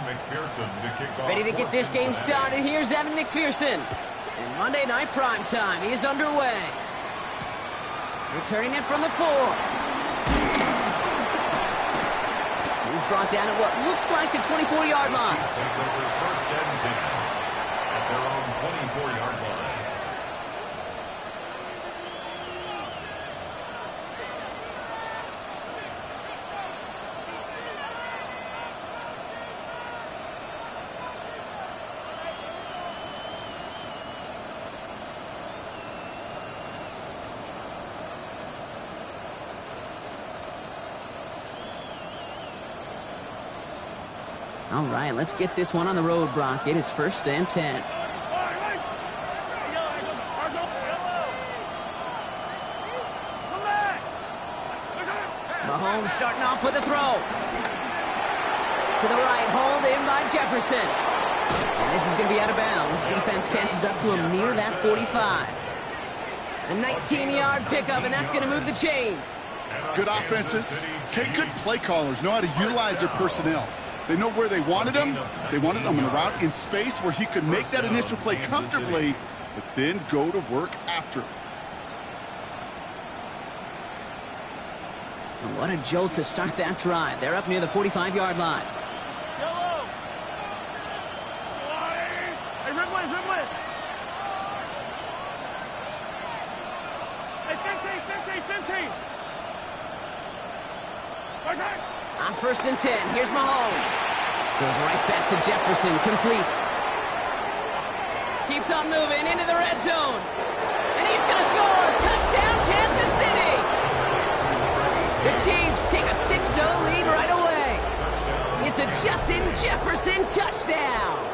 Ready to get this game started. Here's Evan McPherson. And Monday Night Primetime is underway. Returning it from the 4. He's brought down at what looks like the 24-yard line. First and 10 at their own 24-yard line. All right, let's get this one on the road, Brock. It is first and 10. Mahomes starting off with a throw. To the right, hold in by Jefferson. And this is going to be out of bounds. Defense catches up to him near that 45. A 19-yard pickup, and that's going to move the chains. Good offenses. Okay, good play callers know how to utilize their personnel. They know where they wanted him. They wanted him in a route in space where he could make that initial play comfortably, but then go to work after. And what a jolt to start that drive. They're up near the 45-yard line. On first and 10, here's Mahomes. Goes right back to Jefferson, complete. Keeps on moving into the red zone. And he's going to score. Touchdown, Kansas City. The Chiefs take a 6-0 lead right away. It's a Justin Jefferson touchdown.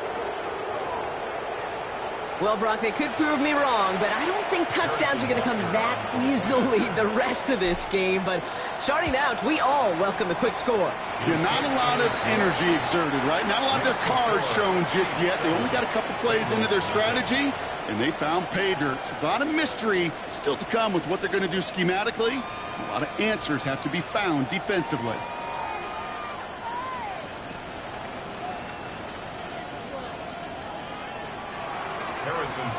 Well, Brock, they could prove me wrong, but I don't think touchdowns are going to come that easily the rest of this game. But starting out, we all welcome the quick score. Yeah, not a lot of energy exerted, right? Not a lot of their cards shown just yet. They only got a couple plays into their strategy, and they found pay dirt. A lot of mystery still to come with what they're going to do schematically. A lot of answers have to be found defensively.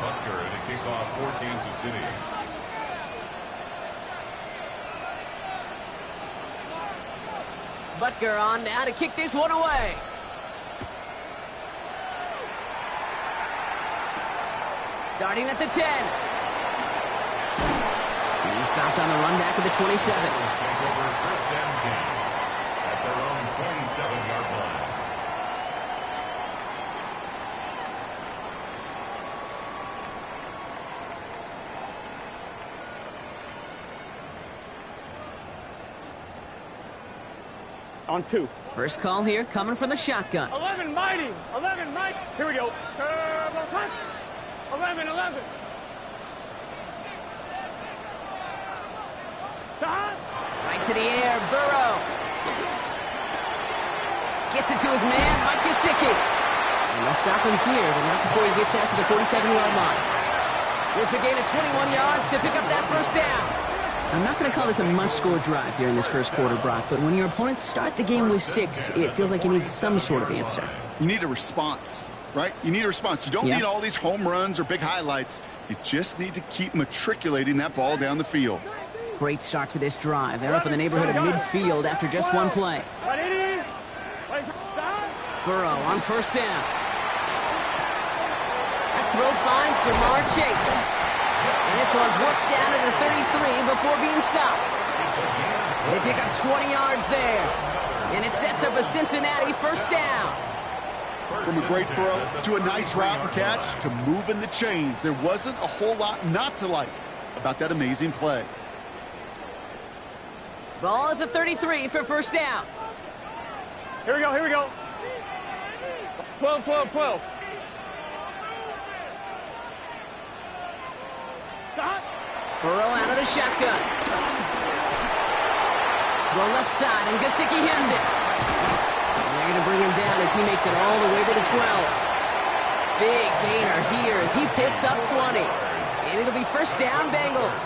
Butker to kick off for Kansas City. Butker on now to kick this one away. Starting at the 10. He stopped on the run back at the 27. First and 10 at their own 27-yard line. On 2. First call here coming from the shotgun. 11 mighty. 11 Mike. Here we go. 11. Right to the air, Burrow. Gets it to his man, Mike Gesicki. And they'll stop him here, but not before he gets out to the 47-yard line. It's a gain of 21 yards to pick up that first down. I'm not going to call this a must-score drive here in this first quarter, Brock, but when your opponents start the game with 6, it feels like you need some sort of answer. You need a response, right? You need a response. You don't need all these home runs or big highlights. You just need to keep matriculating that ball down the field. Great start to this drive. They're up in the neighborhood of midfield after just one play. Burrow on first down. That throw finds Jamar Chase. And this one's worked down to the 33 before being stopped. They pick up 20 yards there. And it sets up a Cincinnati first down. From a great throw to a nice route and catch to moving the chains. There wasn't a whole lot not to like about that amazing play. Ball at the 33 for first down. Here we go. 12. Burrow out of the shotgun. Throw left side, and Gesicki has it. And they're going to bring him down as he makes it all the way to the 12. Big gainer here as he picks up 20. And it'll be first down, Bengals.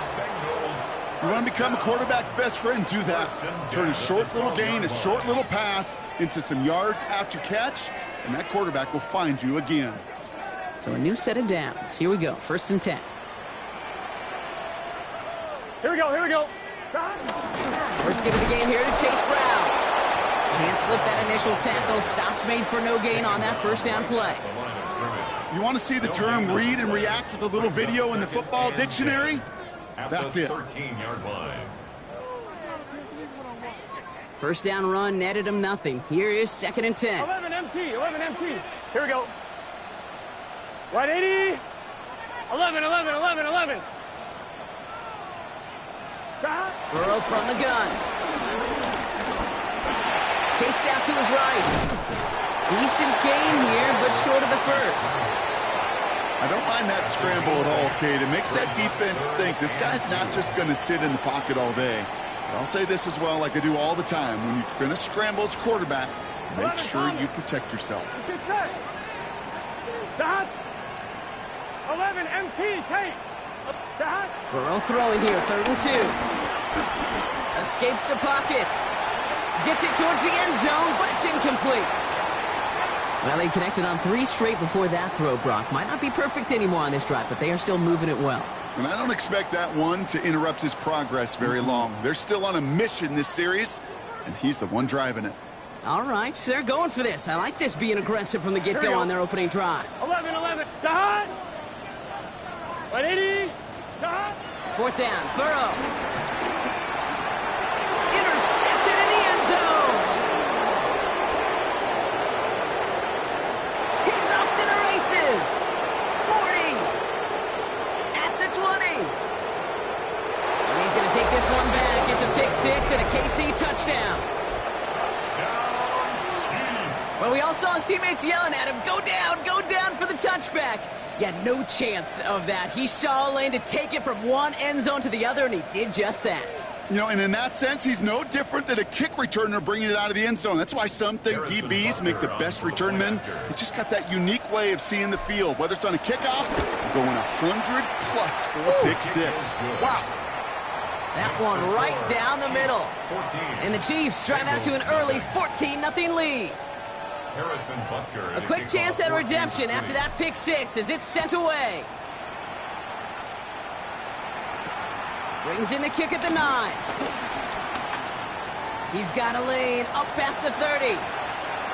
You want to become a quarterback's best friend, do that. Turn a short little gain, a short little pass into some yards after catch. and that quarterback will find you again. So a new set of downs. Here we go, 1st and 10. Here we go, here we go. First give of the game here to Chase Brown. Can't slip that initial tackle. Stops made for no gain on that 1st down play. You want to see the term read and react with a little video in the football dictionary? That's it. 13-yard line. 1st down run netted him nothing. Here is 2nd and 10. 11 MT, 11 MT. Here we go. Right 80. 11, 11, 11, 11. Burrow from the gun. Chased out to his right. Decent gain here, but short of the 1st. I don't mind that scramble at all, Kate. It makes that defense think this guy's not just going to sit in the pocket all day. But I'll say this as well, like I do all the time. When you're going to scramble as quarterback, make sure you protect yourself. 11 MT, Kate. Burrow throwing here, 3rd and 2. Escapes the pocket. Gets it towards the end zone, but it's incomplete. Well, he connected on 3 straight before that throw, Brock. Might not be perfect anymore on this drive, but they are still moving it well. And I don't expect that one to interrupt his progress very long. They're still on a mission this series, and he's the one driving it. All right, so they're going for this. I like this being aggressive from the get-go on their opening drive. 11, 11. Dot. 180. Dot. 4th down, Burrow. Intercepted in the end zone. He's off to the races. 40. At the 20. And he's going to take this one back. It's a pick 6 and a KC touchdown. Well, we all saw his teammates yelling at him, go down for the touchback. Yeah, no chance of that. He saw a lane to take it from one end zone to the other, and he did just that. You know, and in that sense, he's no different than a kick returner bringing it out of the end zone. That's why some think DBs make the best return men. They just got that unique way of seeing the field, whether it's on a kickoff or going 100+ for a pick 6. Wow. That one right down the middle. And the Chiefs drive out to an early 14-0 lead. A quick chance at redemption after that pick 6 as it's sent away. Brings in the kick at the 9. He's got a lane up past the 30.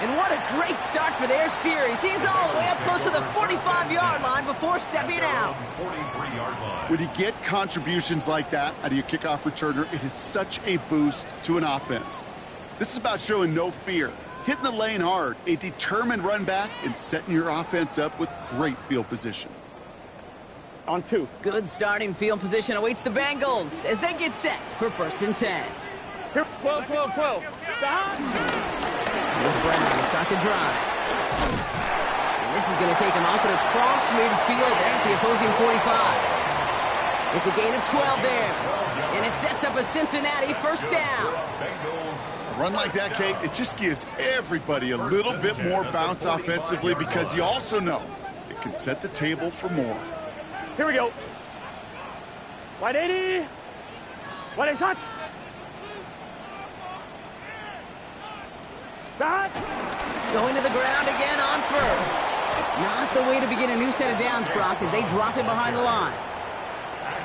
And what a great start for their series. He's all the way up close to the 45-yard line before stepping out. When you get contributions like that out of your kickoff returner, it is such a boost to an offense. This is about showing no fear, hitting the lane hard, a determined run back, and setting your offense up with great field position. On 2. Good starting field position awaits the Bengals as they get set for 1st and 10. Here, 12, 12, 12. With Brown to start the drive. And this is going to take him off and across midfield there at the opposing 45. It's a gain of 12 there. And it sets up a Cincinnati 1st down. A run like that, Kate, it just gives everybody a little bit more bounce offensively because you also know it can set the table for more. Here we go. 180. 180 shot. Shot. Going to the ground again on 1st. Not the way to begin a new set of downs, Brock, as they drop him behind the line.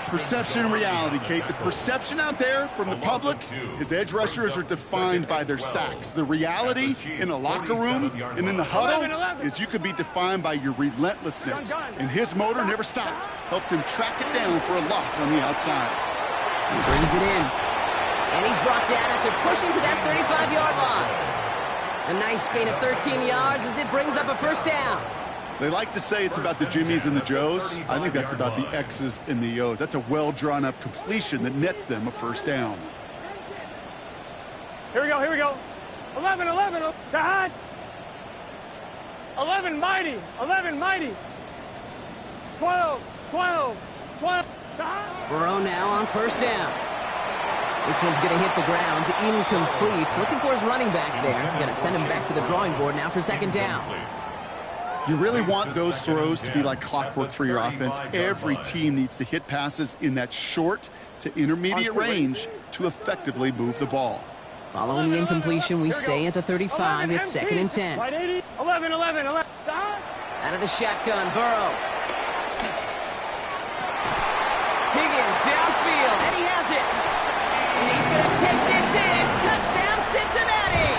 Perception and reality, Kate. The perception out there from the public is edge rushers are defined by their sacks. The reality in the locker room and in the huddle is you could be defined by your relentlessness. And his motor never stopped. Helped him track it down for a loss on the outside. He brings it in. And he's brought down after pushing to that 35-yard line. A nice gain of 13 yards as it brings up a 1st down. They like to say it's about the Jimmies and the Joes. I think that's about the X's and the O's. That's a well-drawn-up completion that nets them a 1st down. Here we go, here we go. 11, 11, Dad. 11 mighty, 11 mighty. 12, 12, 12. Burrow now on 1st down. This one's going to hit the ground, incomplete. Looking for his running back there. Going to send him back to the drawing board now for 2nd down. You really want those throws to be like clockwork for your offense. Every team needs to hit passes in that short to intermediate range to effectively move the ball. Following the incompletion, we stay at the 35. It's 2nd and 10. Right 80. 11. Out of the shotgun, Burrow. Higgins downfield, and he has it. And he's going to take this in. Touchdown, Cincinnati.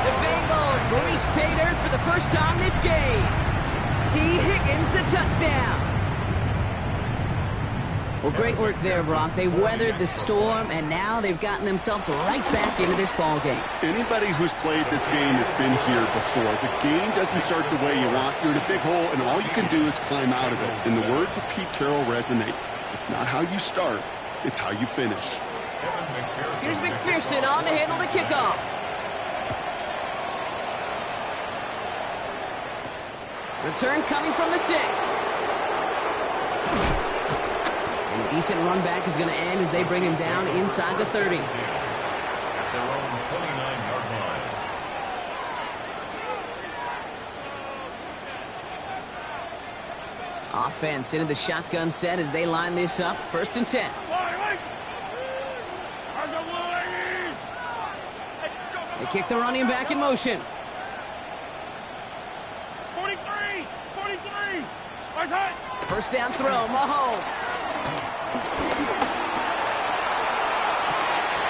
The Bengals reach pay dirt for the first time this game. T. Higgins, the touchdown. Well, great work there, Brock. They weathered the storm, and now they've gotten themselves right back into this ball game. Anybody who's played this game has been here before. The game doesn't start the way you want. You're in a big hole, and all you can do is climb out of it. And the words of Pete Carroll resonate. It's not how you start, it's how you finish. Here's McPherson on to handle the kickoff. Return coming from the 6. And a decent run back is going to end as they bring him down inside the 30. At their own 29-yard line. Offense into the shotgun set as they line this up. 1st and 10. They kick the running back in motion. 43. 1st down throw, Mahomes.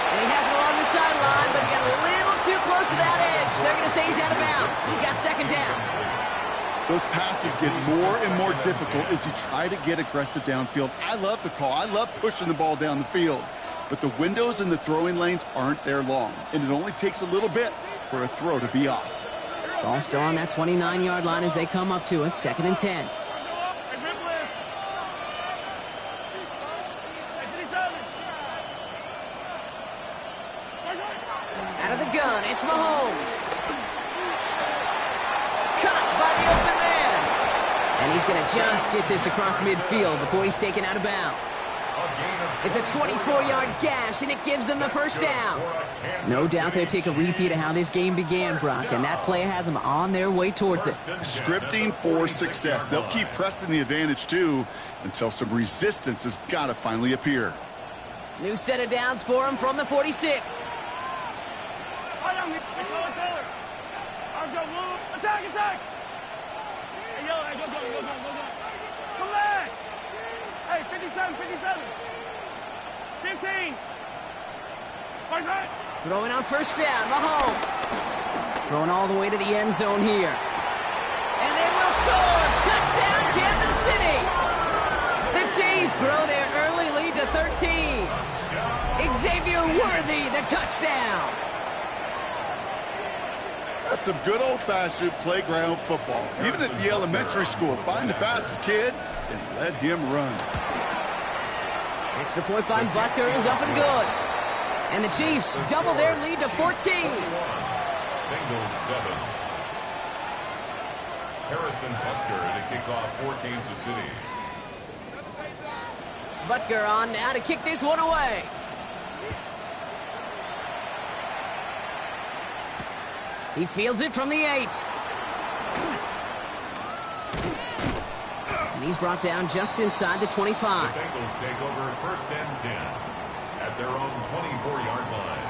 And he has it along the sideline, but he got a little too close to that edge. They're going to say he's out of bounds. He got 2nd down. Those passes get more and more difficult as you try to get aggressive downfield. I love the call. I love pushing the ball down the field. But the windows in the throwing lanes aren't there long, and it only takes a little bit for a throw to be off. Ball still on that 29-yard line as they come up to it. 2nd and 10. Out of the gun, it's Mahomes. Caught by the open man. And he's going to just get this across midfield before he's taken out of bounds. It's a 24-yard gash, and it gives them the 1st down. No doubt they'll take a repeat of how this game began, Brock, and that play has them on their way towards it. Scripting for success. They'll keep pressing the advantage, too, until some resistance has got to finally appear. New set of downs for him from the 46. Attack! Hey, go. Come back! Hey, 57. 15. Throwing on 1st down, Mahomes. Throwing all the way to the end zone here. And they will score! Touchdown, Kansas City! The Chiefs grow their early lead to 13. Xavier Worthy, the touchdown. That's some good old-fashioned playground football. Even at the elementary school, find the fastest kid and let him run. Extra point by Butker is up and good. And the Chiefs double their lead to 14. Bengals 7. Harrison Butker to kick off for Kansas City. Butker on now to kick this one away. He fields it from the 8. And he's brought down just inside the 25. The Bengals take over 1st and 10 at their own 24-yard line.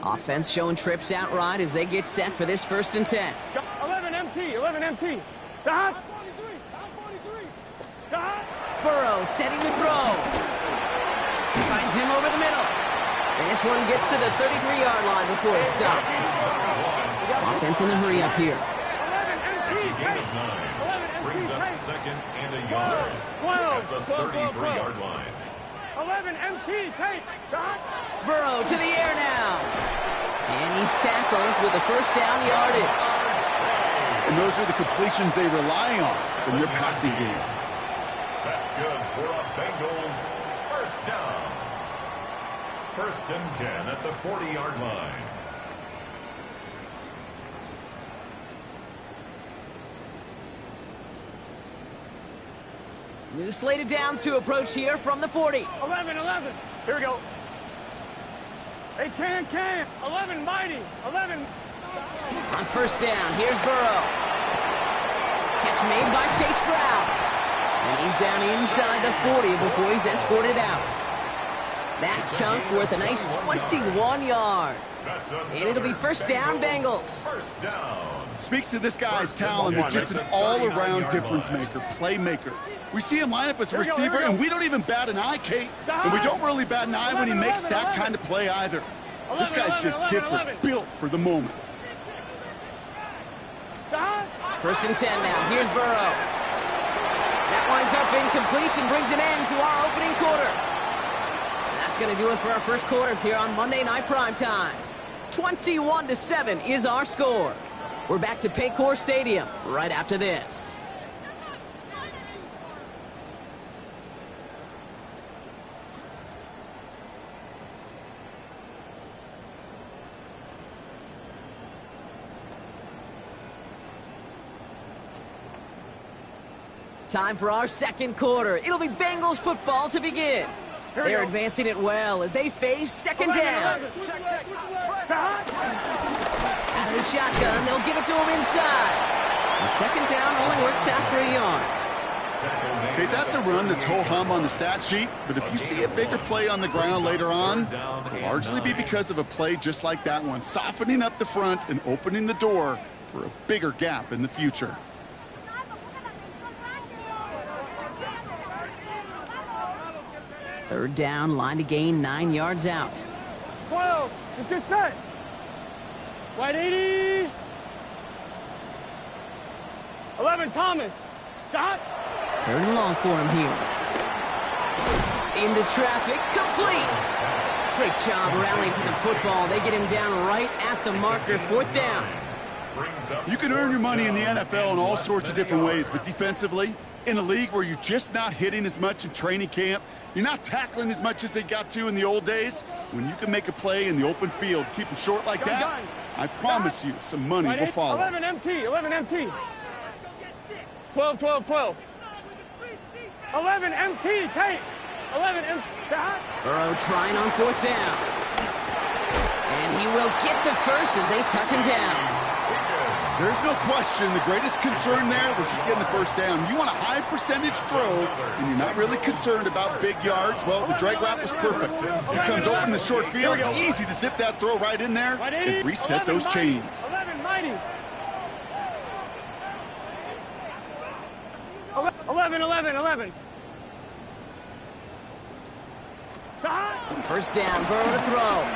Offense showing trips out right as they get set for this 1st and 10. 11 MT. Stop. Burrow setting the throw. Finds him over the middle. And this one gets to the 33-yard line before it's stopped. Offense in the hurry up here. That's a gain of 9. Brings up 2nd and a yard at the 33-yard line. 11 MT. Burrow to the air now. And he's tackled with the 1st down yardage. And those are the completions they rely on in their passing game. That's good for a Bengals 1st down. 1st and 10 at the 40-yard line. New slate of downs to approach here from the 40. 11. Here we go. Hey, can. 11 mighty. 11. On first down, here's Burrow. Catch made by Chase Brown. And he's down inside the 40 before he's escorted out. That chunk worth a nice 21 yards. And it'll be first down, Bengals. First down. Speaks to this guy's talent as just an all-around difference maker, playmaker. We see him line up as a receiver, and we don't even bat an eye, Kate. And we don't really bat an eye when he makes that kind of play either. This guy's just different, built for the moment. First and 10 now. Here's Burrow. That winds up incomplete and brings an end to our opening quarter. And that's going to do it for our first quarter here on Monday Night Primetime. 21-7 is our score. We're back to Paycor Stadium right after this. Time for our second quarter. It'll be Bengals football to begin. They're advancing it well as they face second down. Out of the shotgun, they'll give it to him inside. And second down only works out for a yard. Okay, that's a run that's ho-hum on the stat sheet, but if you see a bigger play on the ground later on, it'll largely be because of a play just like that one, softening up the front and opening the door for a bigger gap in the future. Third down, line to gain 9 yards out. 12, let's get set. Wide 80. 11, Thomas. Stop. Third and long for him here. Into traffic, complete. Great job rallying to the football. They get him down right at the marker, fourth down. You can earn your money in the NFL in all sorts of different ways, but defensively, in a league where you're just not hitting as much in training camp, you're not tackling as much as they got to in the old days, when you can make a play in the open field, keep them short like that, I promise you some money will follow. 11 MT, 11 MT. 12, 12, 12. 11 MT, Kate. 11 MT. Burrow trying on fourth down. And he will get the first as they touch him down. There's no question the greatest concern there was just getting the first down. You want a high percentage throw, and you're not really concerned about big yards. Well, the drag route was perfect. It comes open in the short field. It's easy to zip that throw right in there and reset those chains. 11, mighty. 11, 11, 11. First down, Burrow to throw.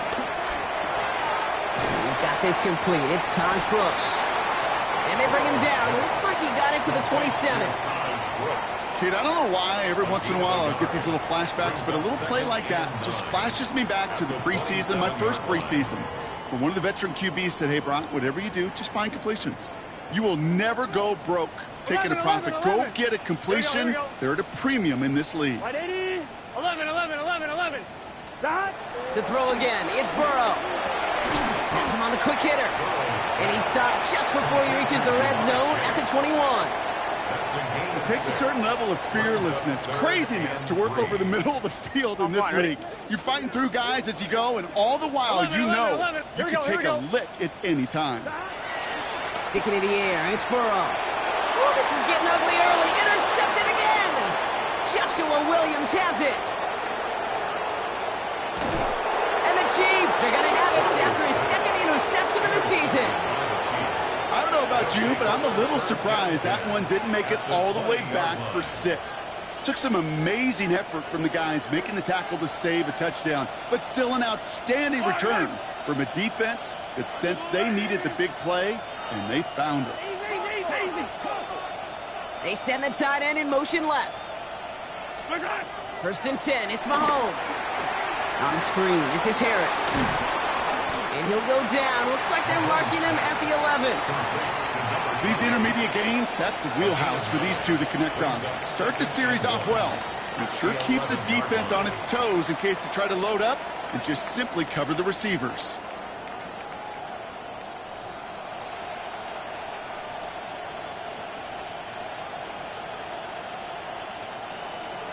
He's got this complete. It's Taj Brooks. And they bring him down. Looks like he got it to the 27. Kid, I don't know why every once in a while I'll get these little flashbacks, but a little play like that just flashes me back to the preseason, my first preseason, when one of the veteran QBs said, hey, Brock, whatever you do, just find completions. You will never go broke taking a profit. Go get a completion. They're at a premium in this league. 11, 11, 11, 11. To throw again, it's Burrow. Has him on the quick hitter. And he stopped just before he reaches the red zone at the 21. It takes a certain level of fearlessness, craziness to work over the middle of the field in this league. You're fighting through guys as you go, and all the while you know you can take a lick at any time. Sticking in the air, it's Burrow. Oh, this is getting ugly early. Intercepted again. Joshua Williams has it. And the Chiefs are going to have it after his second interception of the season. I don't know about you, but I'm a little surprised that one didn't make it all the way back for 6. Took some amazing effort from the guys making the tackle to save a touchdown, but still an outstanding return from a defense that sensed they needed the big play, and they found it. They send the tight end in motion left. First and 10, it's Mahomes. On the screen, this is Harris. And he'll go down. Looks like they're marking him at the 11. These intermediate gains, that's the wheelhouse for these two to connect on. Start the series off well. It sure keeps the defense on its toes in case they try to load up and just simply cover the receivers.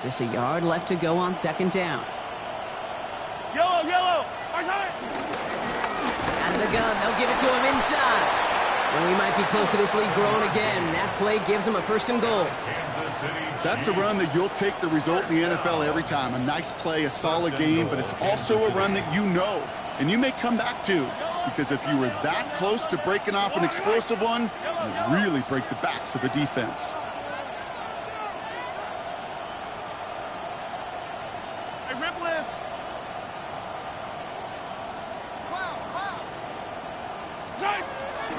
Just a yard left to go on second down. Yellow, yellow. Out Out of the gun, they'll give it to him inside. And we might be close to this lead growing again. That play gives them a 1st and goal. That's a run that you'll take the result in the NFL every time. A nice play, a solid game, but it's also a run that you know, and you may come back to, because if you were that close to breaking off an explosive one, you really break the backs of a defense. Hey, rip list.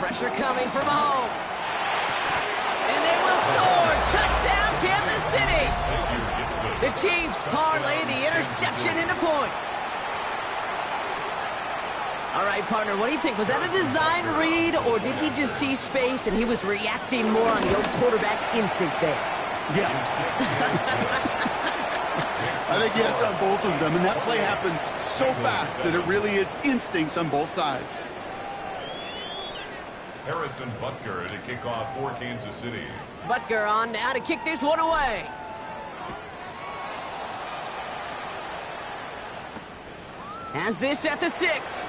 Pressure coming from Mahomes. And they will score. Touchdown, Kansas City. The Chiefs parlay the interception into points. All right, partner, what do you think? Was that a design read, or did he just see space and he was reacting more on the old quarterback instinct there? Yes. I think yes on both of them, and that play happens so fast that it really is instincts on both sides. Harrison Butker to kick off for Kansas City. Butker on now to kick this one away. Has this at the 6.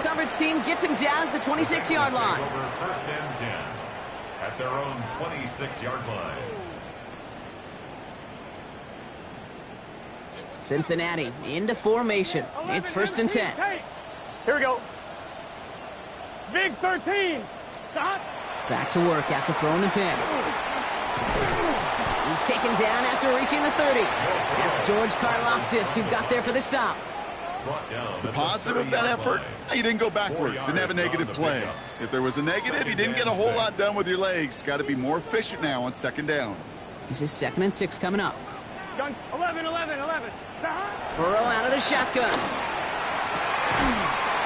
Coverage team gets him down at the 26-yard line. Over 1st and 10 at their own 26-yard line. Cincinnati into formation. It's 1st and 10. Here we go. Big 13. Stop. Back to work after throwing the pin. He's taken down after reaching the 30. That's George Karlaftis who got there for the stop. The positive of that effort, he didn't go backwards, didn't have a negative play. If there was a negative, you didn't get a whole lot done with your legs. Got to be more efficient now on 2nd down. This is 2nd and 6 coming up. Gun 11. Burrow out of the shotgun.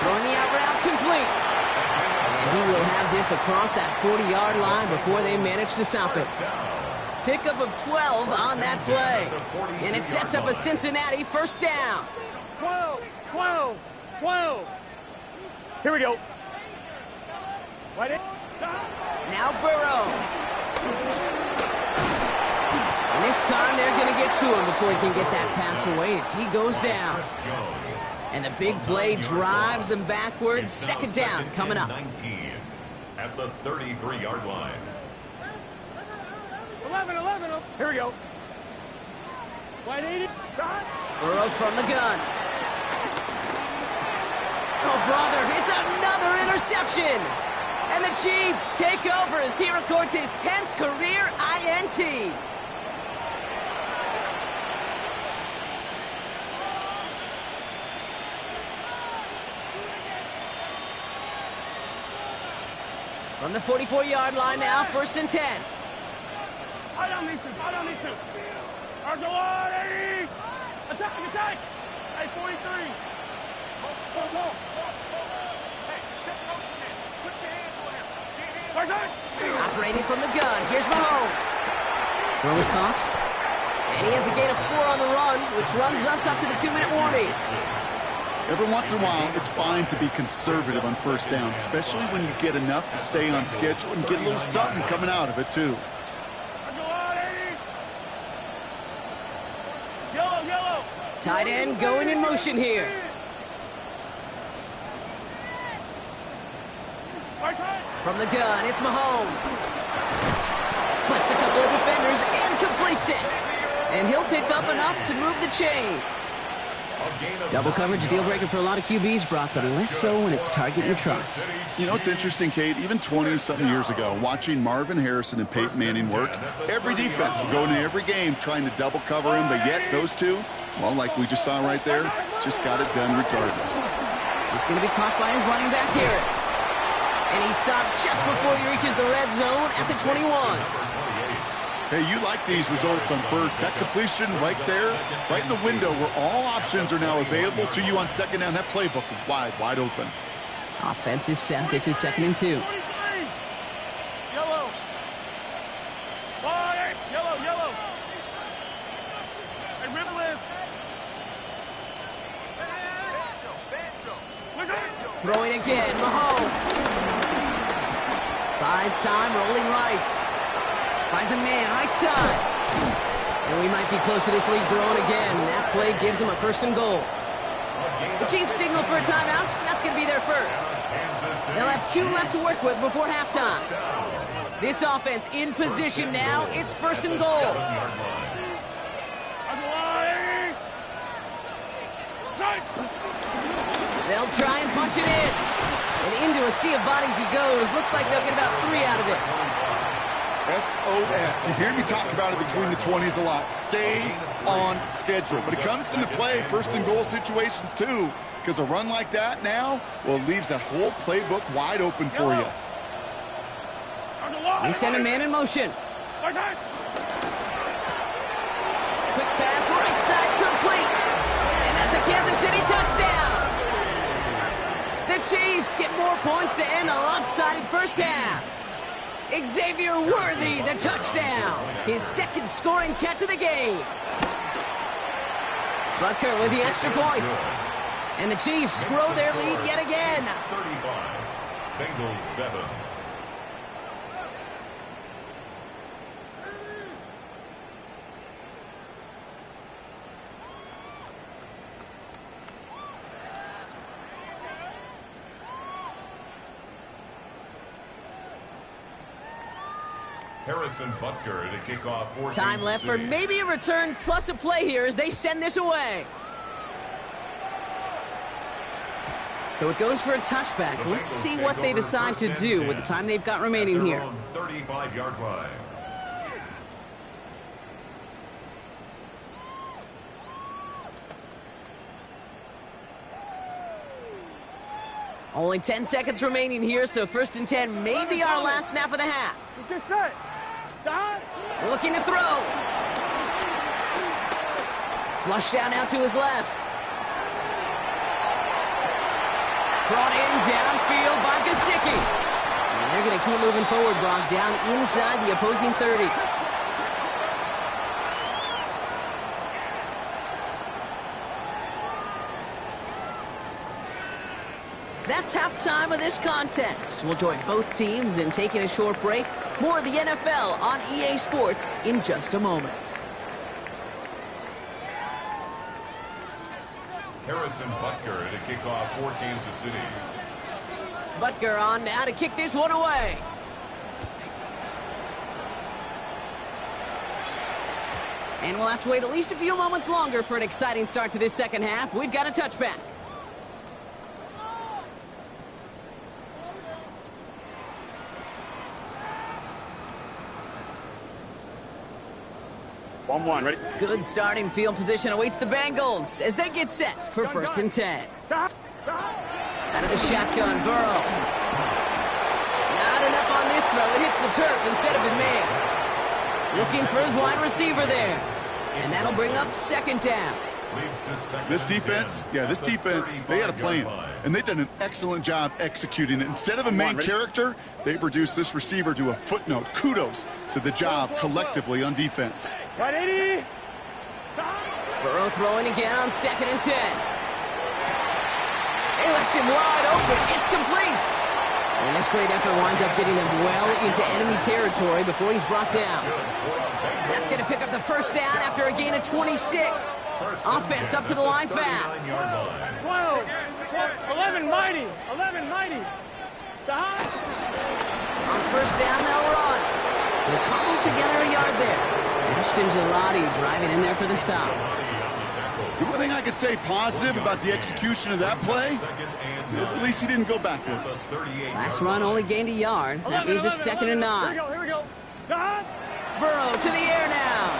Throwing the out route complete. And he will have this across that 40-yard line before they manage to stop it. Pickup of 12 on that play. And it sets up a Cincinnati 1st down. 12. Here we go. Right in. Now Burrow. And this time they're going to get to him before he can get that pass away as he goes down. And the big play drives them backwards. 2nd down coming up. 19 at the 33-yard line. 11. Here we go. Wide 80. Burrow from the gun. Oh, brother, it's another interception. And the Chiefs take over as he records his 10th career INT. From the 44-yard line now, 1st and 10. Out on these two. Arcelati! Attack! Hey, 43. Go. Hey, check motion in. Put your hands on him. Operating from the gun. Here's Mahomes. Throw is caught. And he has a gain of 4 on the run, which runs us up to the 2-minute warning. Every once in a while, it's fine to be conservative on 1st down, especially when you get enough to stay on schedule and get a little something coming out of it, too. Yellow. Tight end going in motion here. From the gun, it's Mahomes. Splits a couple of defenders and completes it. And he'll pick up enough to move the chains. Double coverage, a deal breaker for a lot of QBs, Brock, but less so when it's a target you trust. You know, it's interesting, Kate, even 20-something years ago, watching Marvin Harrison and Peyton Manning work, every defense would go into every game trying to double cover him, but yet those two, well, like we just saw right there, just got it done regardless. He's going to be caught by his running back, Harris. And he stopped just before he reaches the red zone at the 21. Hey, you like these results on 1st. That completion right there, right in the window where all options are now available to you on 2nd down. That playbook wide open. Offense is set. This is 2nd and 2. Yellow. Yellow. Hey, rip list. Throwing again, Mahomes. Buys time, rolling right. Finds a man, right side. And we might be close to this lead growing again. That play gives him a 1st and goal. The Chiefs signal for a timeout. That's going to be their first. They'll have 2 left to work with before halftime. This offense in position now. It's first and goal. They'll try and punch it in. And into a sea of bodies he goes. Looks like they'll get about 3 out of it. SOS. You hear me talk about it between the 20s a lot. Stay on schedule. But it comes into play first and goal situations too, because a run like that now, well, it leaves that whole playbook wide open for you. They send a man in motion. Quick pass, right side, complete. And that's a Kansas City touchdown. The Chiefs get more points to end a lopsided first half. Xavier Worthy, the touchdown. His second scoring catch of the game. Butker with the extra point. And the Chiefs grow their lead yet again. 35. Bengals 7. Harrison Butker to kick off for Time left for maybe a return plus a play here as they send this away. So it goes for a touchback. Let's see what they decide to do with the time they've got remaining here. 35-yard line. Only 10 seconds remaining here, so first and 10 may be our last snap of the half. Just set. Stop. Looking to throw. Flush down out to his left. Brought in downfield by Gesicki. And they're going to keep moving forward, Brock, down inside the opposing 30. That's halftime of this contest. We'll join both teams in taking a short break. More of the NFL on EA Sports in just a moment. Harrison Butker to kick off for Kansas City. Butker on now to kick this one away. And we'll have to wait at least a few moments longer for an exciting start to this second half. We've got a touchback. Ready? Good starting field position awaits the Bengals as they get set for first and 10. Out of the shotgun, Burrow. Not enough on this throw. It hits the turf instead of his man. Looking for his wide receiver there. And that'll bring up second down. This defense, they had a plan. And they've done an excellent job executing it. Instead of a main character, they've reduced this receiver to a footnote. Kudos to the job collectively on defense. Right, 80. Burrow throwing again on second and 10. They left him wide open. It's complete. And this great effort winds up getting them well into enemy territory before he's brought down. That's going to pick up the first down after a gain of 26. Offense up to the line fast. 12. 11 mighty. 11 mighty. On first down, they'll run. They'll cobble together a yard there. Ashton Gelati driving in there for the stop. The only thing I could say positive about the execution of that play is at least he didn't go backwards. Last run only gained a yard. That means it's second and 9. Here we go. Burrow to the air now.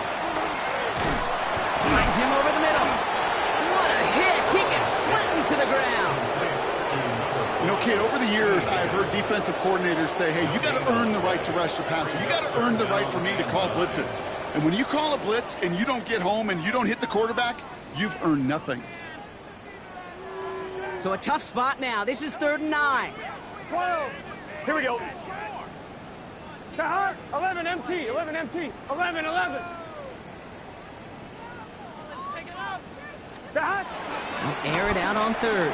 Finds him over the middle. What a hit. He gets flattened to the ground. You know, kid, over the years, I've heard defensive coordinators say, hey, you got to earn the right to rush the passer. You got to earn the right for me to call blitzes. And when you call a blitz and you don't get home and you don't hit the quarterback, you've earned nothing. So a tough spot now. This is third and 9. 12. Here we go. 11 MT. 11 MT. 11. They'll air it out on third.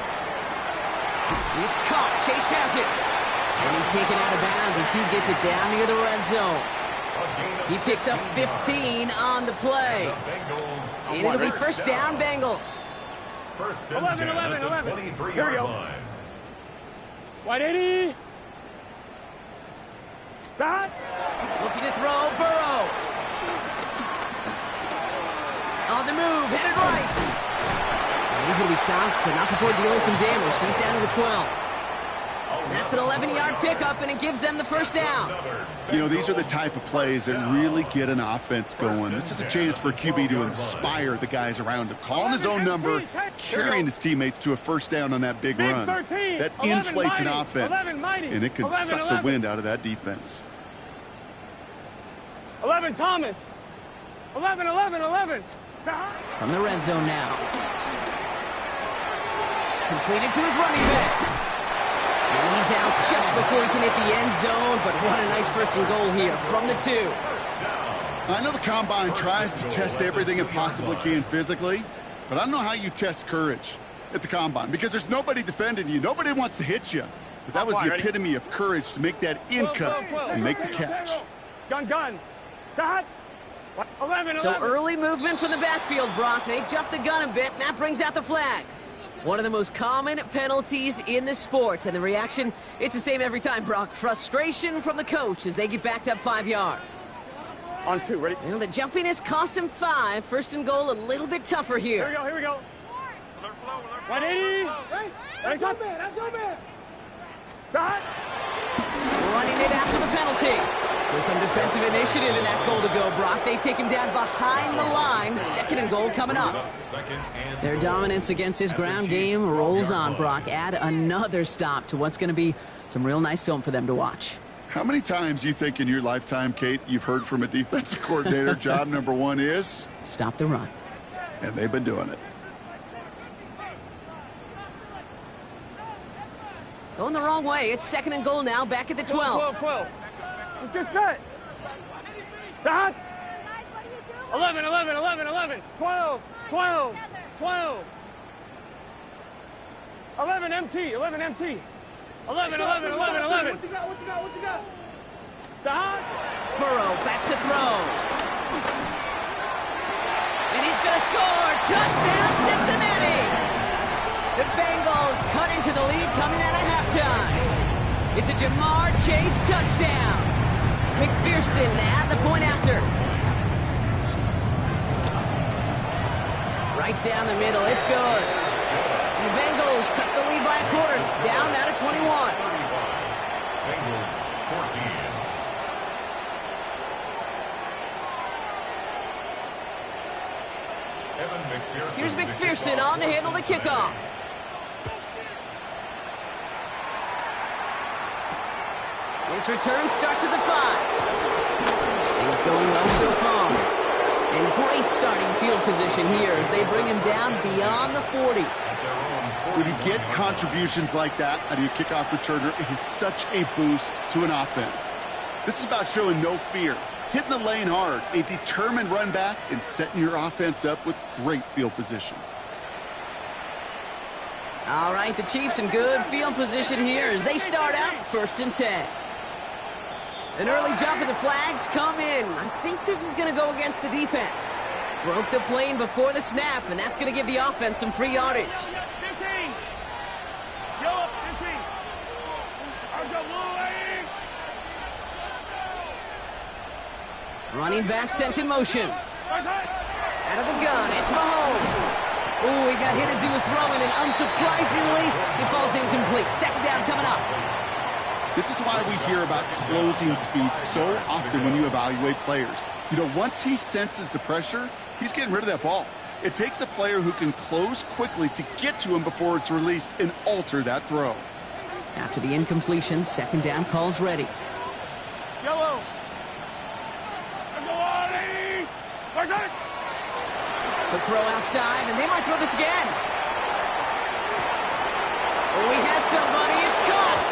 It's caught. Chase has it. And he's taken out of bounds as he gets it down near the red zone. He picks up 15 on the play. And it'll be first down, Bengals. First and 11, 10 11, at the 11. 23-yard line. Wide 80. Shot. Looking to throw, Burrow. On the move, headed right. And he's going to be stopped, but not before dealing some damage. He's down to the 12. That's an 11-yard pickup, and it gives them the first down. You know, these are the type of plays that really get an offense going. This is a chance for QB to inspire the guys around him. Calling his own number, carrying his teammates to a first down on that big run. That inflates an offense, and it can suck the wind out of that defense. 11, Thomas. 11, 11, 11. From the red zone now. Completed to his running back. And he's out just before he can hit the end zone, but what a nice first and goal here from the 2. I know the Combine tries to test everything it possibly can physically, but I don't know how you test courage at the Combine because there's nobody defending you. Nobody wants to hit you. But that was the epitome of courage to make that in cut and make the catch. Gun. Shot. 11, 11. So early movement from the backfield, Brock. They jumped the gun a bit, and that brings out the flag. One of the most common penalties in the sport, and the reaction, it's the same every time, Brock. Frustration from the coach as they get backed up 5 yards. On 2, ready? Well, the jumpiness cost him 5. First and goal, a little bit tougher here. Here we go. 180. That's your man. Shot. Running it after the penalty. So some defensive initiative in that goal to go, Brock. They take him down behind the line. Second and goal coming up. Their dominance against his ground game rolls on, Brock. Add another stop to what's going to be some real nice film for them to watch. How many times do you think in your lifetime, Kate, you've heard from a defensive coordinator, job number 1 is? Stop the run. And they've been doing it. Going the wrong way. It's second and goal now, back at the 12. 12. Let's get set. Shot. 11, 11, 11, 11. 12. 11 MT. 11, 11. What you got? Shot. Burrow back to throw. And he's going to score. Touchdown, Cincinnati. The Bengals cut into the lead coming out of halftime. It's a Jamar Chase touchdown. McPherson at the point after. Right down the middle. It's good. And the Bengals cut the lead by a quarter. Down now to 21. Bengals 14. Here's McPherson on to handle the kickoff. His return starts at the 5. He's going well so far. And great starting field position here as they bring him down beyond the 40. When you get contributions like that out of your kickoff returner, it is such a boost to an offense. This is about showing no fear, hitting the lane hard, a determined run back, and setting your offense up with great field position. All right, the Chiefs in good field position here as they start out 1st and 10. An early jump and the flags come in. I think this is going to go against the defense. Broke the plane before the snap, and that's going to give the offense some free yardage. 15. Go up, 15. Running back sent in motion. Out of the gun, it's Mahomes. Ooh, he got hit as he was throwing, and unsurprisingly, he falls incomplete. Second down coming up. This is why we hear about closing speed so often when you evaluate players. You know, once he senses the pressure, he's getting rid of that ball. It takes a player who can close quickly to get to him before it's released and alter that throw. After the incompletion, second down calls ready. Yellow. Let's go, Ollie. The throw outside, and they might throw this again. Oh, he has somebody. It's caught.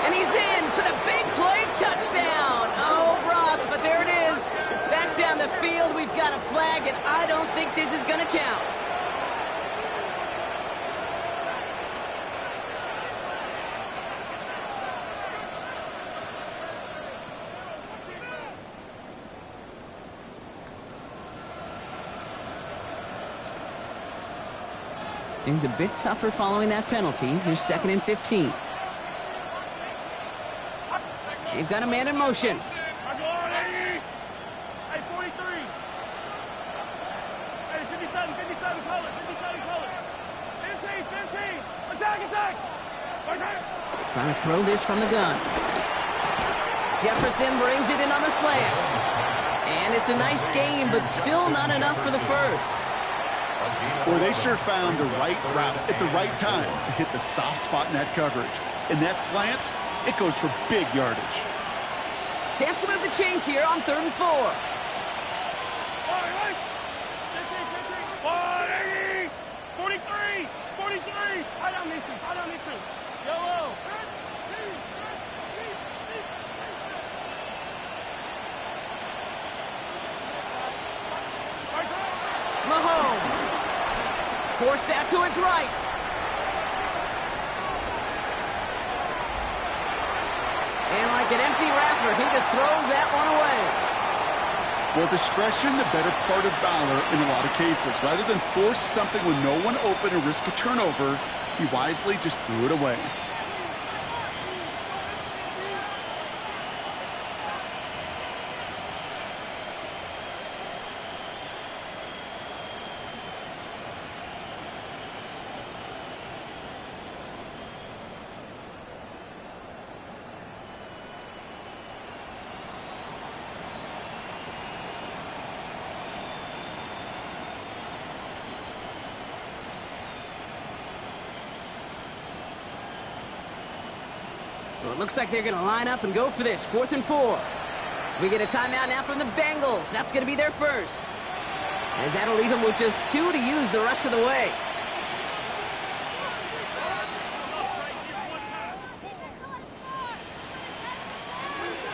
And he's in for the big play touchdown. Oh, Brock, but there it is. Back down the field, we've got a flag, and I don't think this is going to count. Things a bit tougher following that penalty. Here's 2nd and 15. They've got a man in motion. Hey, 43. Hey, 57, 57 colors, 57 colors. 15, 15. Attack. Trying to throw this from the gun. Jefferson brings it in on the slant. And it's a nice game, but still not enough for the first. Boy, they sure found the right route at the right time to hit the soft spot in that coverage. And that slant, it goes for big yardage. Chance to move the chains here on 3rd and 4. 43. High down these two. Yellow. Mahomes. Forced out to his right. And like an empty wrapper, he just throws that one away. Well, discretion, the better part of valor in a lot of cases. Rather than force something with no one open and risk a turnover, he wisely just threw it away. So it looks like they're going to line up and go for this. 4th and 4. We get a timeout now from the Bengals. That's going to be their first. As that'll leave them with just 2 to use the rest of the way.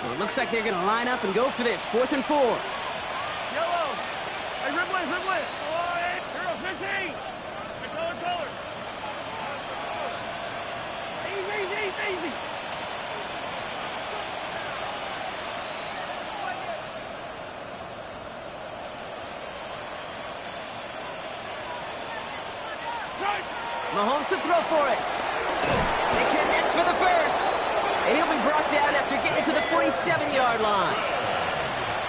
So it looks like they're going to line up and go for this. 4th and 4. Yellow. Hey, Ripley. Hero 15. Hey, color. Easy. Mahomes to throw for it. They connect for the first. And he'll be brought down after getting to the 47-yard line.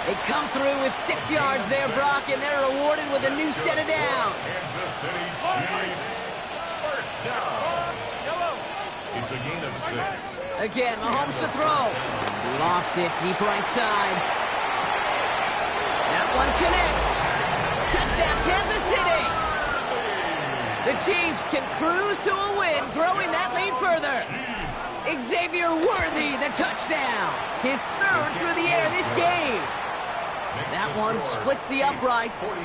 They come through with 6 yards there, Brock, and they're rewarded with a new set of downs. Kansas City Chiefs. First down. It's a gain of 6. Again, Mahomes to throw. Lofts it deep right side. That one connects. Touchdown, Kansas City. The Chiefs can cruise to a win, growing that lead further. Xavier Worthy, the touchdown. His 3rd through the air this game. That one splits the uprights.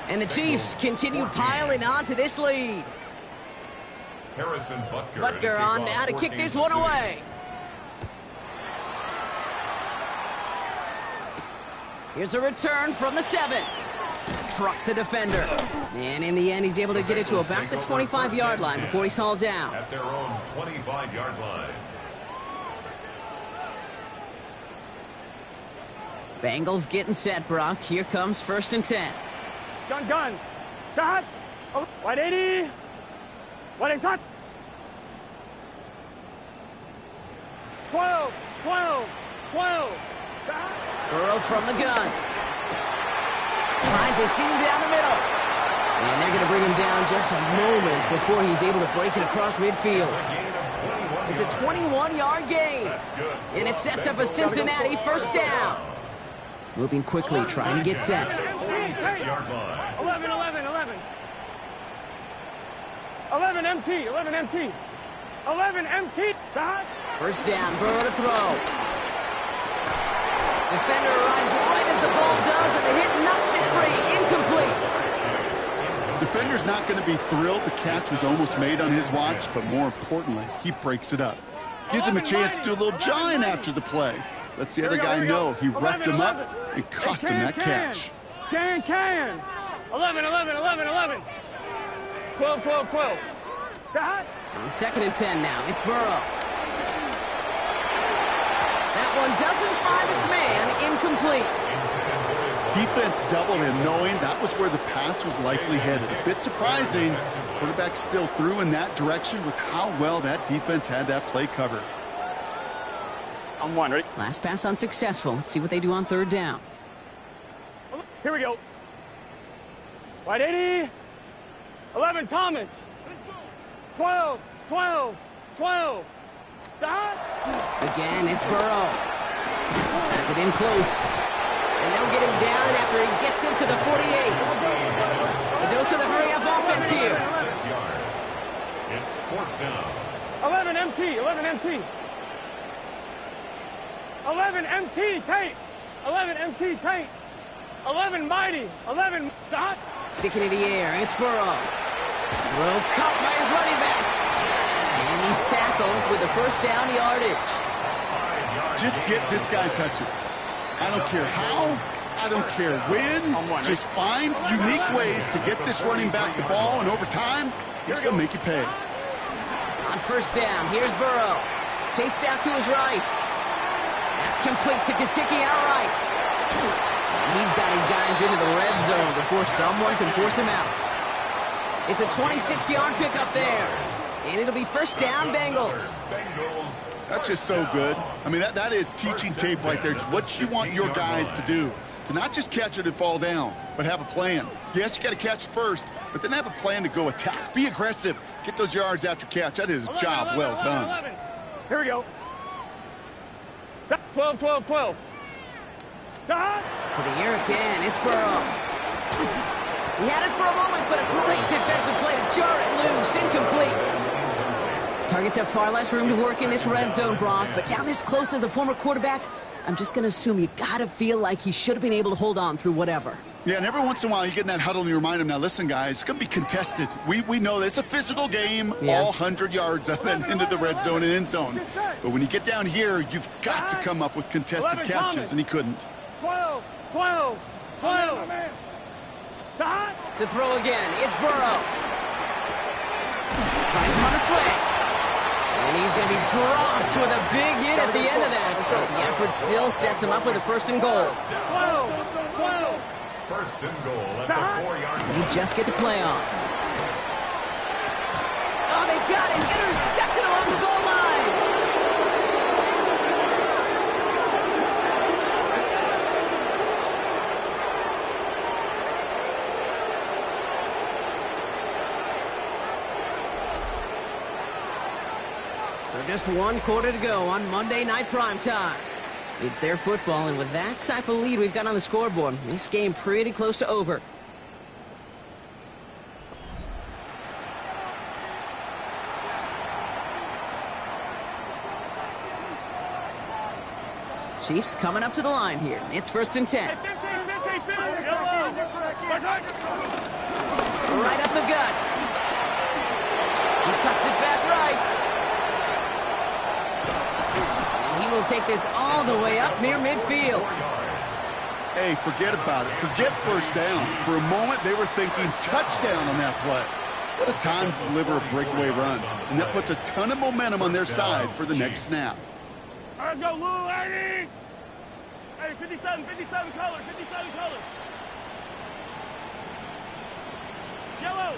And the Chiefs continue piling on to this lead. Harrison Butker on now to kick this one away. Here's a return from the 7. Trucks a defender. And in the end, he's able to get it to about the 25-yard line before he's hauled down. At their own 25-yard line. Bengals getting set, Brock. Here comes 1st and 10. Gun. Dot. White 80. What is that? 12. Burrow from the gun. Finds a seam down the middle. And they're going to bring him down just a moment before he's able to break it across midfield. It's a 21-yard gain. And it sets up a Cincinnati first down. Moving quickly, trying to get set. 11 MT. 11 MT. First down, Burrow to throw. Defender arrives right as the ball does, and the hit knocks it free. Incomplete. Defender's not going to be thrilled the catch was almost made on his watch, but more importantly, he breaks it up. Gives him a chance to do a little jawing after the play. Lets the other guy know he roughed him up and cost him that catch. Can. 11. 12. On 2nd and 10 now, it's Burrow. That one doesn't find its man, incomplete. Defense doubled him, knowing that was where the pass was likely headed. A bit surprising. Quarterback still threw in that direction with how well that defense had that play covered. I'm one, ready? Last pass unsuccessful. Let's see what they do on third down. Here we go. Right 80. 11, Thomas. 12, 12, 12. Stop. Again, it's Burrow. Has it in close. And they'll get him down after he gets into the 48. A dose of the hurry-up offense here. 6 yards. It's fourth down. 11 MT, 11 MT. 11 MT, Tate. 11 MT, Tate. 11 Mighty. 11 Dot. Sticking in the air, it's Burrow. Throw caught by his running back. And he's tackled with the first down yardage. Just get this guy touches. I don't care how, I don't care when. Just find unique ways to get this running back the ball, and over time, he's going to make you pay. On first down, here's Burrow. Chased out to his right. That's complete to Gesicki outright. And he's got his guys into the red zone before someone can force him out. It's a 26-yard pickup there. And it'll be first down, Bengals. That's just so good. I mean, that is teaching tape right there. It's what you want your guys to do. To not just catch it and fall down, but have a plan. Yes, you got to catch it first, but then have a plan to go attack. Be aggressive. Get those yards after catch. That is a job well done. 11. Here we go. 12, 12, 12. Dot. To the air again, it's Burrow. He had it for a moment, but a great defensive play to jar it loose. Incomplete. Targets have far less room to work in this red zone, Brock, but down this close as a former quarterback, I'm just going to assume you got to feel like he should have been able to hold on through whatever. Yeah, and every once in a while you get in that huddle and you remind him, now listen, guys, it's going to be contested. We know this. It's a physical game, all 100 yards up and into the red zone and end zone. But when you get down here, you've got to come up with contested catches, and he couldn't. 12, 12, 12. Dot. To throw again, it's Burrow. Finds him on the slant. And he's going to be dropped with a big hit at the end of that. But the effort still sets him up with a first and goal. 12, 12. First and goal at the 4-yard line. You just get the play off. Oh, they got it. Intercepted along the goal line. So just one quarter to go on Monday Night Primetime. It's their football, and with that type of lead we've got on the scoreboard, this game pretty close to over. Chiefs coming up to the line here. It's first and 10. Right up the gut. He cuts it back right. He will take this all the way up near midfield. Hey, forget about it. Forget first down. For a moment, they were thinking touchdown on that play. What a time to deliver a breakaway run. And that puts a ton of momentum on their side for the next snap. Let's go, Lou, 80. Hey, 57 color, 57 color. Yellow.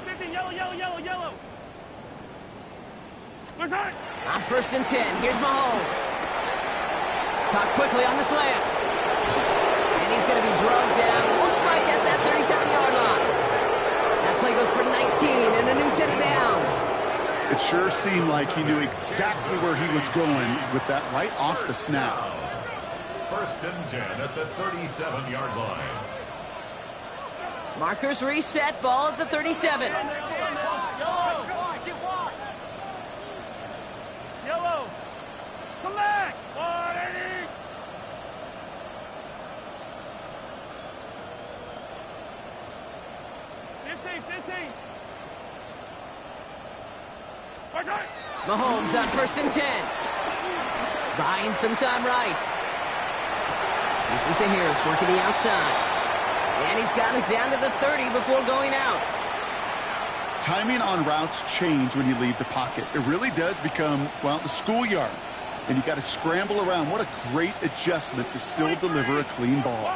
50, yellow. On first and 10, here's Mahomes. Caught quickly on the slant. And he's going to be drugged down, looks like at that 37-yard line. That play goes for 19 and a new set of downs. It sure seemed like he knew exactly where he was going with that right off the snap. First and 10 at the 37-yard line. Markers reset, ball at the 37. Yellow. Come back. 180. Mahomes on first and 10. Buying some time right. This is to Harris working the outside. And he's got it down to the 30 before going out. Timing on routes change when you leave the pocket. It really does become, well, the schoolyard. and you got to scramble around. What a great adjustment to still deliver a clean ball.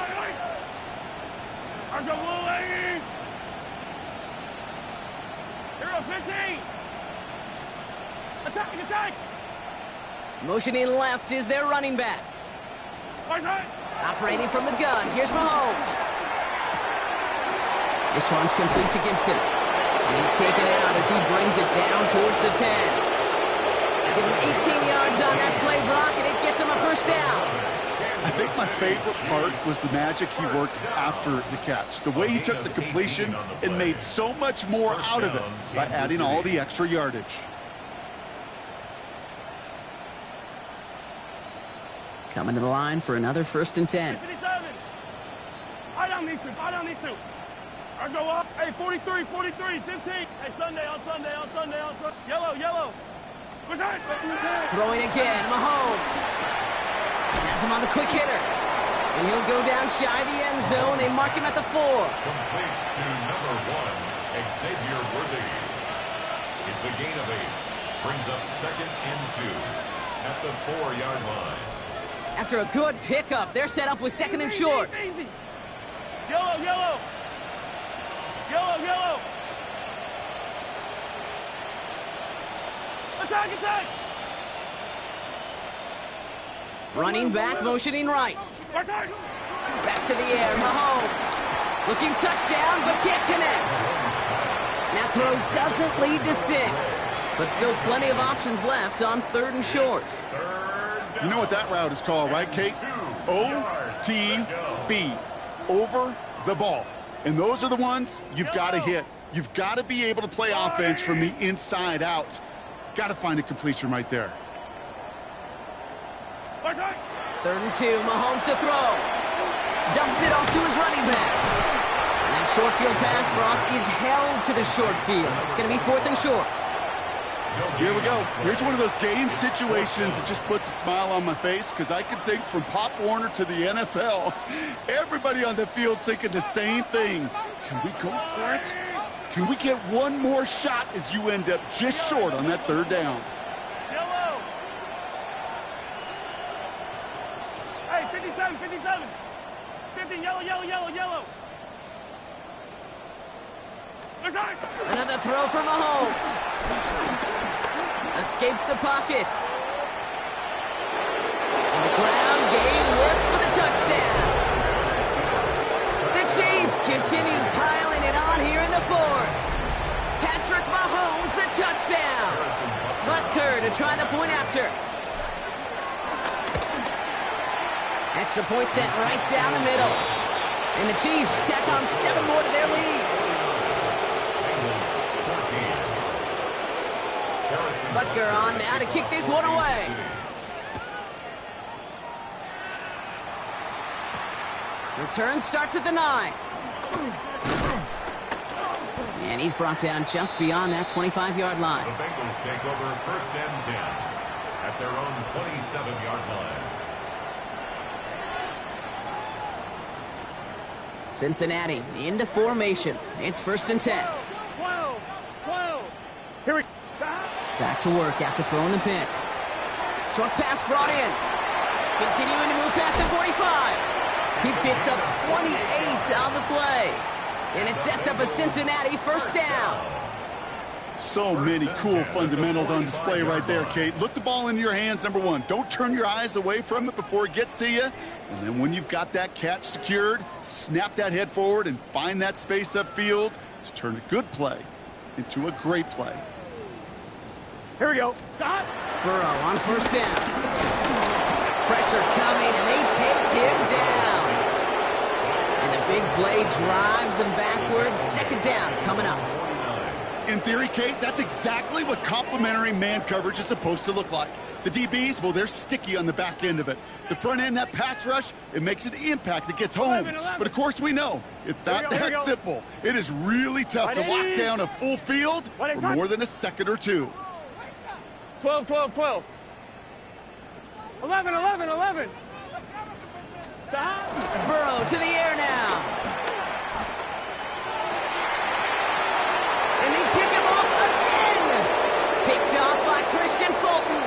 Hero 15. Attack, attack. Motioning left is their running back. Operating from the gun, here's Mahomes. This one's complete to Gibson. And he's taken out as he brings it down towards the 10. Give him 18 yards on that play, Brock, and it gets him a first down. I think my favorite part was the magic he worked after the catch. The way he took the completion and made so much more out of it by adding all the extra yardage. Coming to the line for another 1st and 10. 57. Eye down these two. Eye down these two. I go up. Hey, 43, 43, 15. Hey, Sunday, on Sunday, on Sunday, on Sunday. Yellow, yellow. What's that? Throwing again, Mahomes. Has him on the quick hitter. And he'll go down shy of the end zone. They mark him at the 4. Complete to number 1, Xavier Worthy. It's a gain of 8. Brings up 2nd and 2 at the 4-yard line. After a good pickup, they're set up with 2nd and short. Easy. Yellow, yellow. Yellow, yellow. Attack, attack. Running back, motioning right. Attack. Back to the air, Mahomes. Looking touchdown, but can't connect. That throw doesn't lead to 6. But still plenty of options left on 3rd and short. You know what that route is called, right, Kate? OTB. Over the ball. And those are the ones you've got to hit. You've got to be able to play offense from the inside out. Got to find a completion right there. 3rd and 2, Mahomes to throw. Dumps it off to his running back. And that short field pass, Brock, is held to the short field. It's going to be 4th and short. Here we go. Here's one of those game situations that just puts a smile on my face because I can think from Pop Warner to the NFL, everybody on the field thinking the same thing. Can we go for it? Can we get one more shot as you end up just short on that 3rd down? Yellow. Hey, 57, 57. 50, yellow, yellow, yellow, yellow. Another throw for Mahomes. Escapes the pocket. And the ground game works for the touchdown. The Chiefs continue piling it on here in the 4th. Patrick Mahomes, the touchdown. Butker to try the point after. Extra point sent right down the middle. And the Chiefs tack on 7 more to their lead. Butker on now to kick this one away. Return starts at the 9. And he's brought down just beyond that 25-yard line. The Bengals take over 1st and 10 at their own 27-yard line. Cincinnati into formation. It's 1st and 10. 12, 12. Here we go. Back to work after throwing the pick. Short pass brought in. Continuing to move past the 45. He picks up 28 on the play. And it sets up a Cincinnati 1st down. So many cool fundamentals on display right there, Kate. Look the ball into your hands, number 1. Don't turn your eyes away from it before it gets to you. And then when you've got that catch secured, snap that head forward and find that space upfield to turn a good play into a great play. Here we go. Burrow on 1st down. Pressure coming, and they take him down. And the big play drives them backwards. 2nd down coming up. In theory, Kate, that's exactly what complementary man coverage is supposed to look like. The DBs, well, they're sticky on the back end of it. The front end, that pass rush, it makes an impact. It gets home. 11. But, of course, we know it's not that simple. It is really tough to lock down a full field for more than a second or 2. 12, 12, 12. 11, 11, 11. Stop. Burrow to the air now. And they pick him off again. Picked off by Christian Fulton.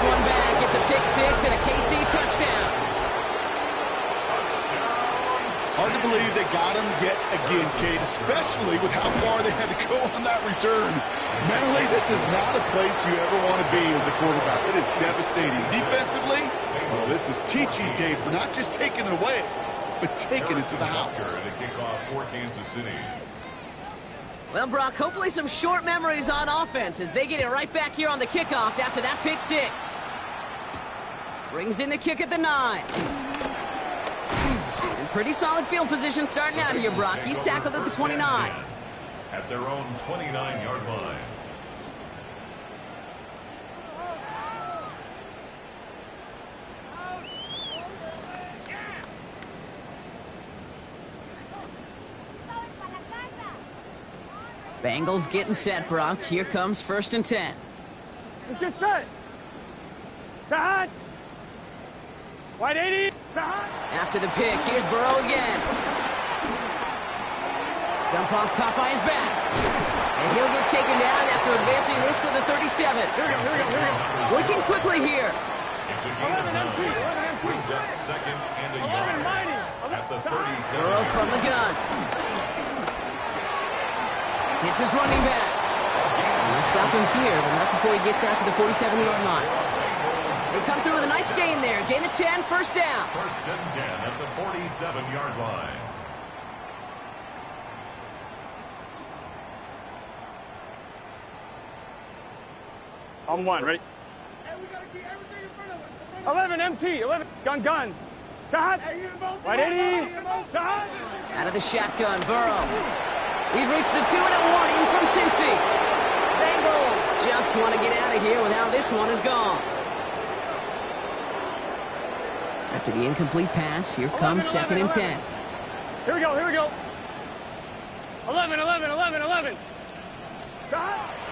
one back. It's a pick six and a KC touchdown. Hard to believe they got him yet again, Kate, especially with how far they had to go on that return. Mentally, this is not a place you ever want to be as a quarterback. It is devastating. Defensively, well, this is teaching Dave for not just taking it away, but taking it to the house. Well, Brock, hopefully some short memories on offense as they get it right back here on the kickoff after that pick six. Brings in the kick at the 9. And pretty solid field position starting out here, Brock. He's tackled at the 29. At their own 29-yard line. Bengals getting set, Brock. Here comes 1st and 10. Let's get set. Side. Wide 80. Side. After the pick, here's Burrow again. Dump off caught by his back. And he'll get taken down after advancing this to the 37. Here we go. Working quickly here. It's a gain of 9. Brings up 2nd and a yard. At the 37. Burrow from the gun. Hits his running back. And they'll stop him here, but not before he gets out to the 47-yard line. They come through with a nice gain there. Gain of 10, first down. 1st and 10 at the 47-yard line. On one, ready? Hey, we gotta keep everything in front of us. 11, MT, 11, gun. Side. Wide 80. Side. Out of the shotgun, Burrow. We've reached the 2-minute warning from Cincy. Bengals just want to get out of here with how this one is gone. After the incomplete pass, here comes 2nd and 10. Here we go. 11.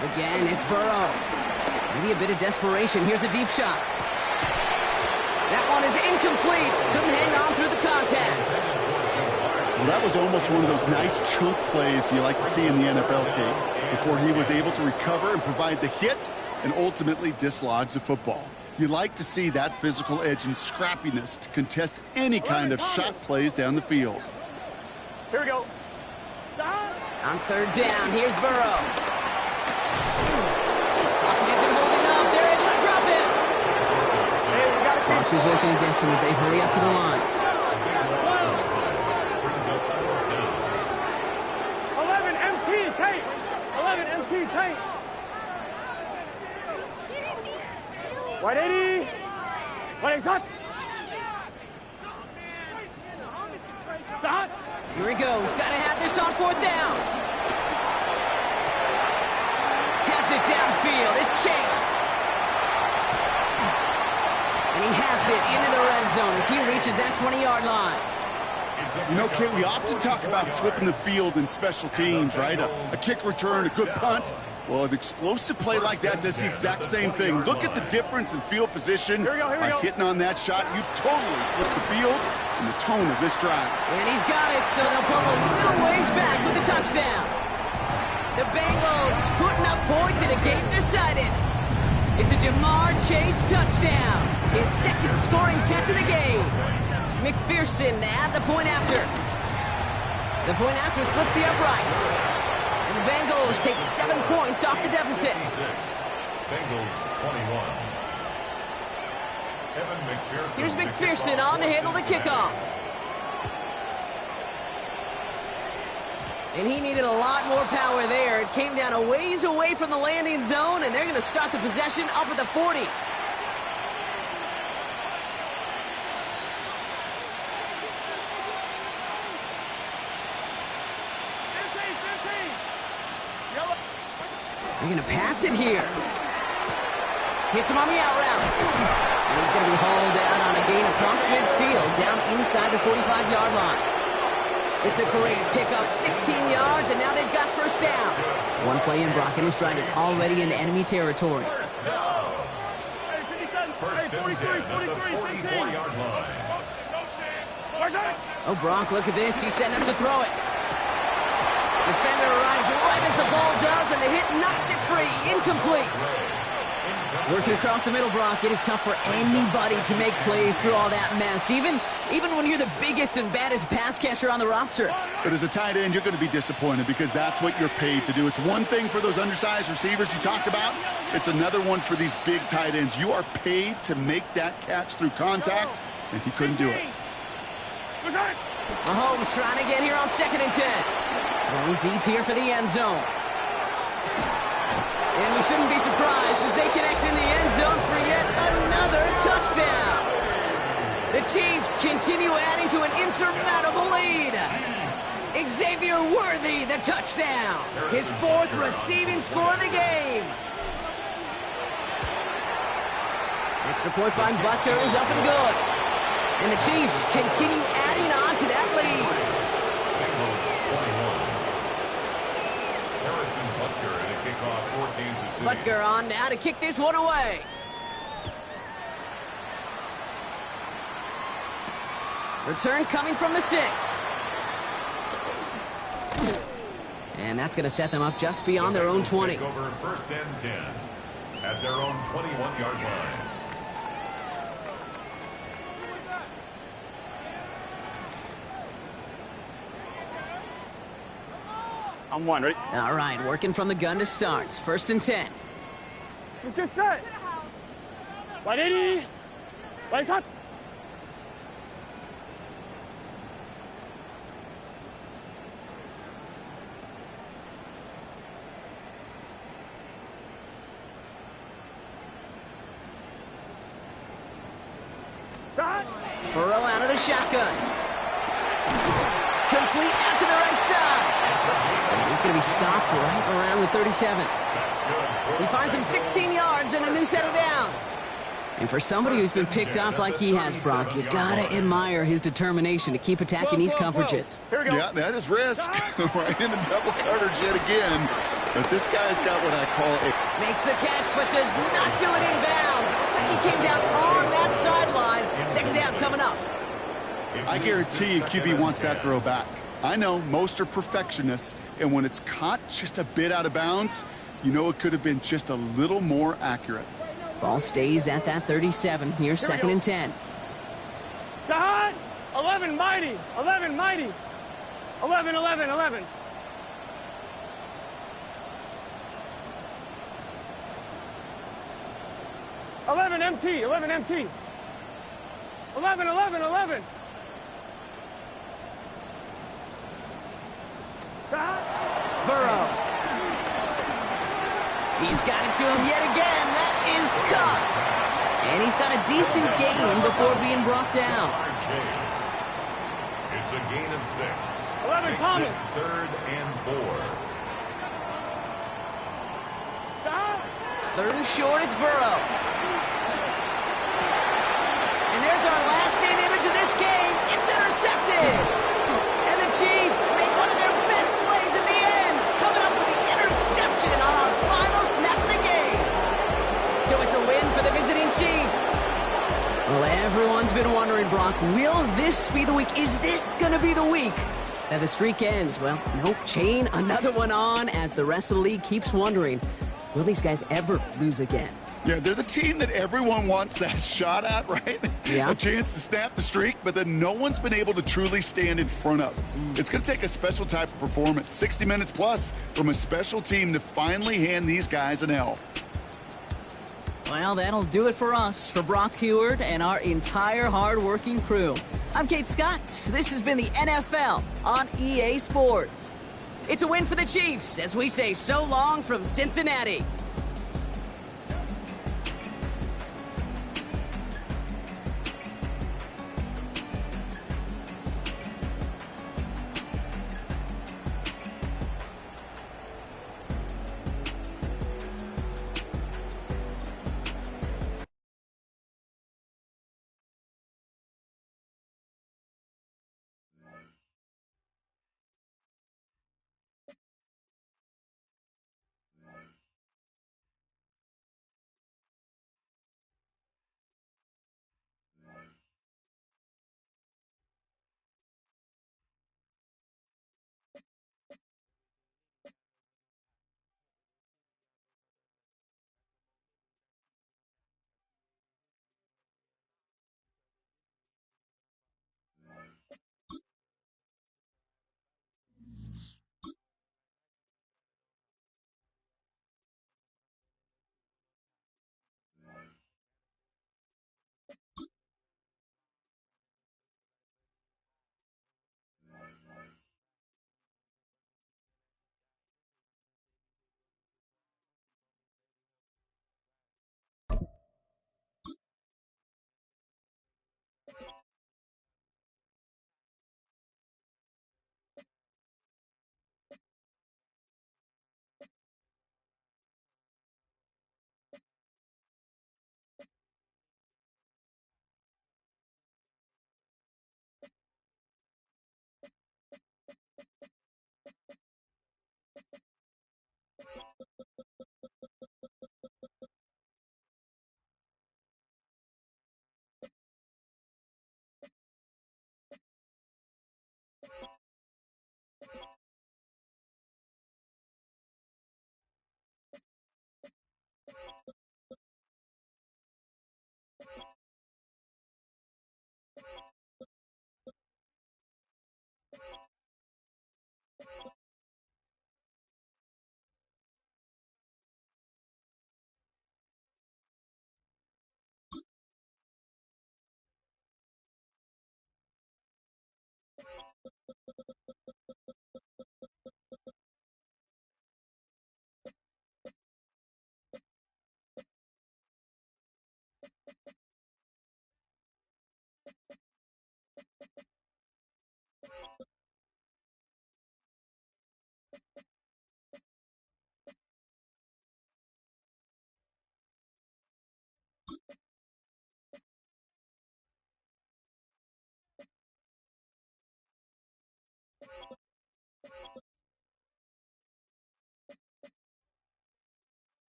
Again, it's Burrow. Maybe a bit of desperation. Here's a deep shot. That one is incomplete. Couldn't hang on through the contact. Well, that was almost one of those nice chunk plays you like to see in the NFL, Kate, before he was able to recover and provide the hit and ultimately dislodge the football. You like to see that physical edge and scrappiness to contest any kind of shot plays down the field. Here we go. On 3rd down, here's Burrow. Clock isn't holding up. They're able to drop him. Clock is working against them as they hurry up to the line. 11 MT tape. 11 MT tape. Wide 80. Wide 80. Stop. Here he goes. Got to have this on 4th down. Has it downfield. It's Chase. And he has it into the red zone as he reaches that 20-yard line. You know, Kate, we often talk about flipping the field in special teams, right? A kick return, a good punt. Well, an explosive play like that does the exact same thing. Look at the difference in field position. By hitting on that shot, you've totally flipped the field and the tone of this drive. And he's got it, so they'll pull a little ways back with the touchdown. The Bengals putting up points in a game decided. It's a Jamar Chase touchdown. His 2nd scoring catch of the game. McPherson at the point after. The point after splits the upright. And the Bengals take 7 points off the deficit. Bengals 21. Here's McPherson on to handle the kickoff. And he needed a lot more power there. It came down a ways away from the landing zone, and they're going to start the possession up at the 40. They're going to pass it here. Hits him on the out route. And he's going to be hauled out on a gain across midfield down inside the 45-yard line. It's a great pickup, 16 yards, and now they've got 1st down. One play in, Brock, and his drive is already into enemy territory. First down. First and 10 at the 44-yard line. Oh, Brock, look at this. He's setting up to throw it. Defender arrives right as the ball does, and the hit knocks it free. Incomplete. Working across the middle, Brock, it is tough for anybody to make plays through all that mess, even when you're the biggest and baddest pass catcher on the roster. But as a tight end, you're going to be disappointed because that's what you're paid to do. It's one thing for those undersized receivers you talked about. It's another one for these big tight ends. You are paid to make that catch through contact, and he couldn't do it. Mahomes trying to get here on 2nd and 10. Going deep here for the end zone. And we shouldn't be surprised as they connect in the end zone for yet another touchdown. The Chiefs continue adding to an insurmountable lead. Xavier Worthy, the touchdown. His 4th receiving score of the game. Extra point by Butker is up and good. And the Chiefs continue adding on to that lead. Butker on now to kick this one away. Return coming from the 6. And that's going to set them up just beyond their own 20. Take over 1st and 10 at their own 21-yard line. I'm one, ready? All right, working from the gun to start. 1st and 10. Let's get set. Right 80. Right hot. Burrow out of the shotgun. Complete out to the right side. He's going to be stopped right around the 37. He finds him 16 yards and a new set of downs. And for somebody who's been picked off like he has, Brock, you got to admire his determination to keep attacking these coverages. Here we go. Yeah, that is risk. Right into double coverage yet again. But this guy's got what I call a... Makes the catch, but does not do it in bounds. Looks like he came down on that sideline. 2nd down coming up. I guarantee you QB wants that throw back. I know most are perfectionists, and when it's caught just a bit out of bounds, you know it could have been just a little more accurate. Ball stays at that 37. Here's 2nd and 10. Dahad, 11 mighty. 11 mighty. 11, 11, 11. MT, 11 MT. 11, 11, 11. Burrow. He's got it to him yet again. That is caught. And he's got a decent gain before being brought down. It's a gain of 6. 11 Thomas. 3rd and 4. 3rd and short, it's Burrow. And there's our last stand image of this game. It's intercepted. And the Chiefs make one of their best plays at the end, coming up with the interception on our final snap of the game. So it's a win for the visiting Chiefs. Well, everyone's been wondering, Brock, will this be the week? Is this going to be the week that the streak ends? Well, nope. Chain another one on as the rest of the league keeps wondering, will these guys ever lose again? Yeah, they're the team that everyone wants that shot at, right? Yeah. A chance to snap the streak, but then no one's been able to truly stand in front of. It's going to take a special type of performance, 60 minutes plus, from a special team to finally hand these guys an L. Well, that'll do it for us, for Brock Heward and our entire hard-working crew. I'm Kate Scott. This has been the NFL on EA Sports. It's a win for the Chiefs as we say so long from Cincinnati.